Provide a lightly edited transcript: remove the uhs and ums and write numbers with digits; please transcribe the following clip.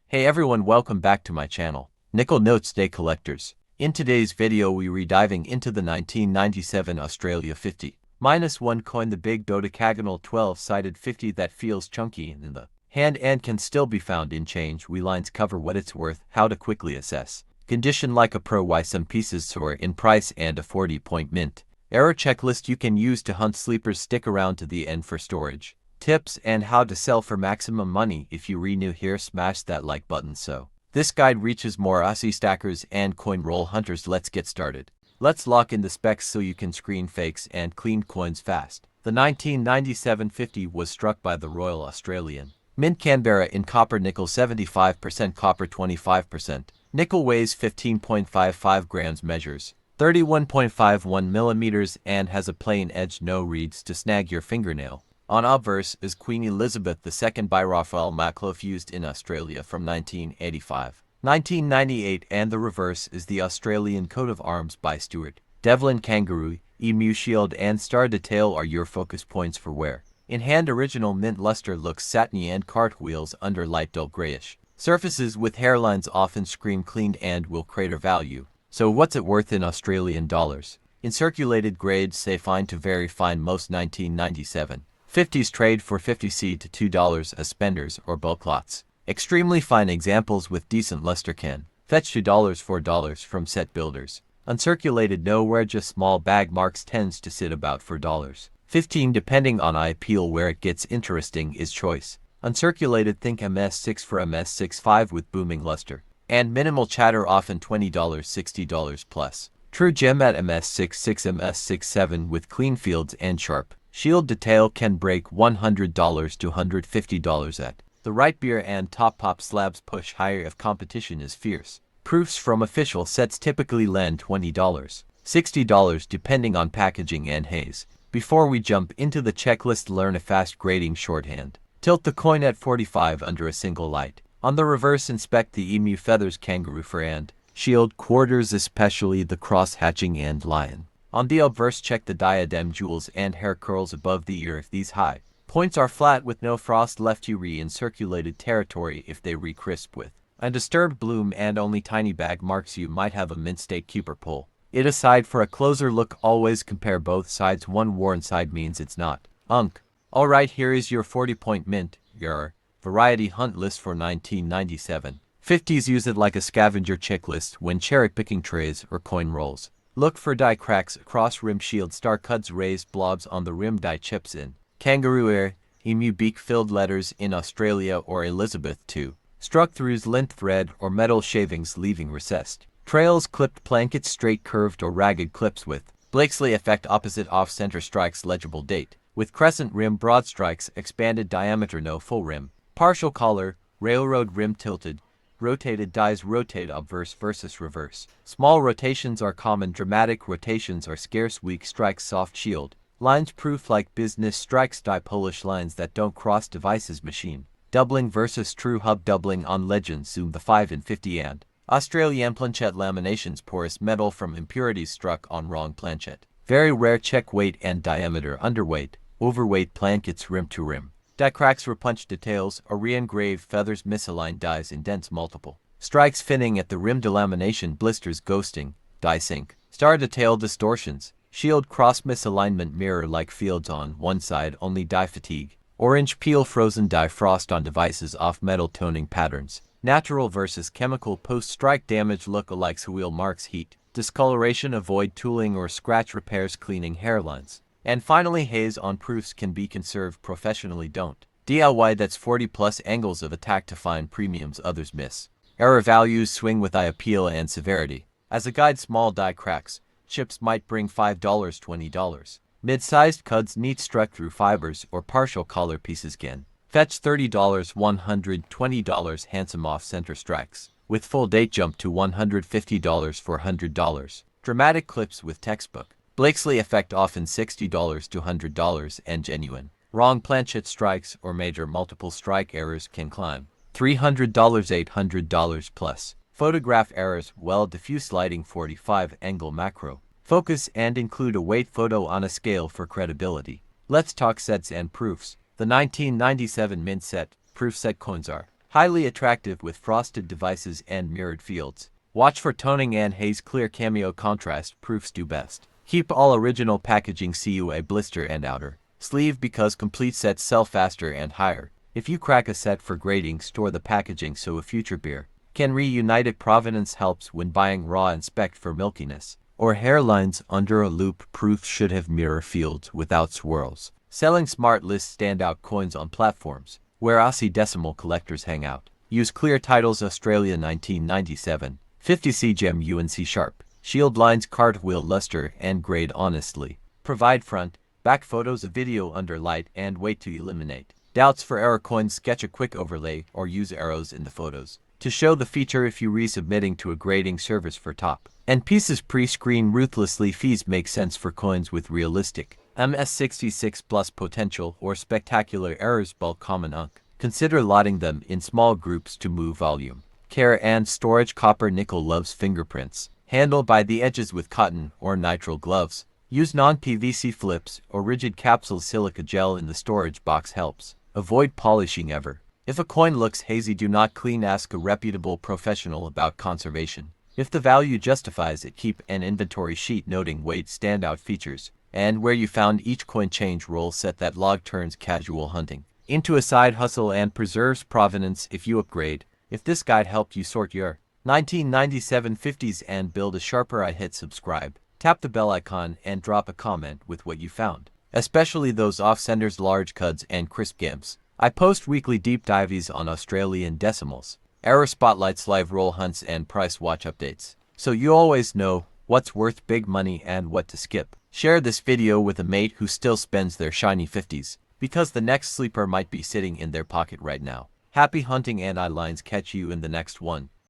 Hey everyone, welcome back to my channel, Nickel Notes Day Collectors. In today's video we are diving into the 1997 Australia 50-1 coin, the big dodecagonal 12-sided 50 that feels chunky in the hand and can still be found in change. We lines cover what it's worth, how to quickly assess condition like a pro, why some pieces soar in price, and a 40-point mint error checklist you can use to hunt sleepers. Stick around to the end for storage tips and how to sell for maximum money. If you new here, smash that like button so this guide reaches more Aussie stackers and coin roll hunters. Let's get started. Let's lock in the specs so you can screen fakes and clean coins fast. The 1997 50 was struck by the Royal Australian Mint, Canberra, in copper nickel, 75% copper, 25% nickel, weighs 15.55 grams, measures 31.51 millimeters, and has a plain edge, no reeds to snag your fingernail. On obverse is Queen Elizabeth II by Raphael Makhlouf, used in Australia from 1985-1998, and the reverse is the Australian coat of arms by Stuart Devlin. Kangaroo, emu shield, and star detail are your focus points for wear. In hand, original mint luster looks satiny and cartwheels under light dull grayish surfaces with hairlines often scream cleaned and will crater value. So what's it worth in Australian dollars? In circulated grades, say fine to very fine, most 1997 50s trade for 50C to $2 as spenders or bulk lots. Extremely fine examples with decent luster can fetch $2, $4 from set builders. Uncirculated nowhere, just small bag marks, tends to sit about $4.15 depending on eye appeal. Where it gets interesting is choice. Uncirculated, think MS6 for MS65 with booming luster and minimal chatter, often $20, $60 plus. True gem at MS66, MS67 with clean fields and sharp shield detail can break $100 to $150 at the right beer, and top pop slabs push higher if competition is fierce. Proofs from official sets typically land $20, $60 depending on packaging and haze. Before we jump into the checklist, learn a fast grading shorthand. Tilt the coin at 45 under a single light. On the reverse, inspect the emu feathers, kangaroo fur, and shield quarters, especially the cross-hatching and lion. On the obverse, check the diadem, jewels, and hair curls above the ear. If these high points are flat with no frost left, you in circulated territory. If they crisp with undisturbed bloom and only tiny bag marks, you might have a mint steak. Keeper, pull it aside for a closer look. Always compare both sides. One worn side means it's not unk. Alright, here is your 40-point mint, your variety hunt list for 1997 50s. Use it like a scavenger checklist when cherry-picking trays or coin rolls. Look for die cracks across rim, shield, star cuts, raised blobs on the rim, die chips in kangaroo ear, emu beak filled letters in Australia or Elizabeth II, struck throughs, lint thread, or metal shavings leaving recessed trails, clipped blankets, straight, curved, or ragged clips with Blakesley effect opposite off-center strikes, legible date with crescent rim, broad strikes, expanded diameter, no full rim, partial collar, railroad rim, tilted, rotated dies, rotate obverse versus reverse. Small rotations are common, dramatic rotations are scarce, weak strikes, soft shield lines, proof like business strikes, die Polish lines that don't cross devices, machine doubling versus true hub doubling on legends, zoom the 5 and 50 and Australian planchette laminations, porous metal from impurities struck on wrong planchette. Very rare, check weight and diameter, underweight, overweight blankets, rim to rim. Die cracks, repunched details, or re-engraved feathers, misaligned dies, indents, multiple strikes, finning at the rim, delamination, blisters, ghosting, die sink, star detail, distortions, shield cross, misalignment, mirror-like fields on one side only, die fatigue, orange peel, frozen die, frost on devices, off metal toning patterns, natural versus chemical, post-strike damage, look-alikes, wheel marks, heat discoloration, avoid tooling or scratch repairs, cleaning hairlines. And finally, haze on proofs can be conserved professionally, don't DIY. That's 40 plus angles of attack to find premiums others miss. Error values swing with eye appeal and severity. As a guide, small die cracks, chips might bring $5, $20. Mid-sized cuds, neat struck through fibers, or partial collar pieces can fetch $30, $120. Handsome off-center strikes with full date jump to $150 for $100. Dramatic clips with textbook Blakesley effect, often $60 to $100, and genuine wrong planchette strikes or major multiple strike errors can climb $300, $800 plus. Photograph errors, well, diffuse lighting, 45 angle macro focus, and include a weight photo on a scale for credibility. Let's talk sets and proofs. The 1997 mint set proof set coins are Highly attractive with frosted devices and mirrored fields. Watch for toning and haze clear cameo contrast proofs do best. Keep all original packaging CUA blister and outer sleeve because complete sets sell faster and higher. If you crack a set for grading, store the packaging so a future beer can reunite it. Provenance helps when buying raw. Inspect for milkiness or hairlines under a loop. Proof should have mirror fields without swirls. Selling smart lists standout coins on platforms where Aussie decimal collectors hang out. Use clear titles Australia 1997, 50C gem UNC sharp, shield lines cartwheel luster and grade honestly. Provide front, back photos of video under light and wait to eliminate doubts for error coins. Sketch a quick overlay or use arrows in the photos to show the feature if you resubmitting to a grading service for top and pieces pre-screen ruthlessly. Fees make sense for coins with realistic MS66 plus potential or spectacular errors. Bulk common unk. Consider lotting them in small groups to move volume. Care and storage. Copper nickel loves fingerprints. Handle by the edges with cotton or nitrile gloves. Use non-PVC flips or rigid capsules. Silica gel in the storage box helps. Avoid polishing ever. If a coin looks hazy, do not clean. Ask a reputable professional about conservation. If the value justifies it, keep an inventory sheet noting weight, standout features, and where you found each coin. Change roll set that log turns casual hunting into a side hustle and preserves provenance if you upgrade. If this guide helped you sort your 1997 50s and build a sharper eye, hit subscribe, tap the bell icon and drop a comment with what you found, especially those off-centers, large cuds and crisp gimps. I post weekly deep dives on Australian decimals, error spotlights, live roll hunts and price watch updates, so you always know what's worth big money and what to skip. Share this video with a mate who still spends their shiny 50s, because the next sleeper might be sitting in their pocket right now. Happy hunting and eye lines. Catch you in the next one.